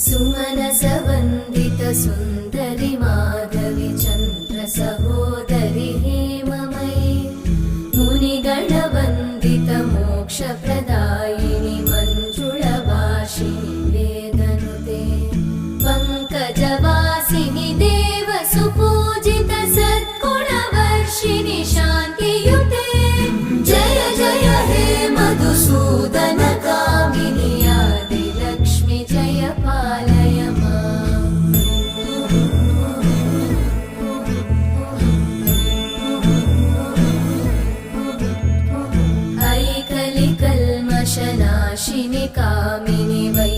सुमनसवन्दित सुन्दरि माधवि चन्द्र सहोदरि हेममयि मुनिगणवन्दित मोक्षप्रदायिनि मञ्जुळभाषिणि वेदनुते पङ्कजवासिनि देवसुपूजित सद्गुणवर्षिणि शान्तियुते जय जय हे मधुसूदन कामिनि आदिलक्ष्मि जय पालय माम्। ऐकलिकल्मषनाशिनि कामिनि वै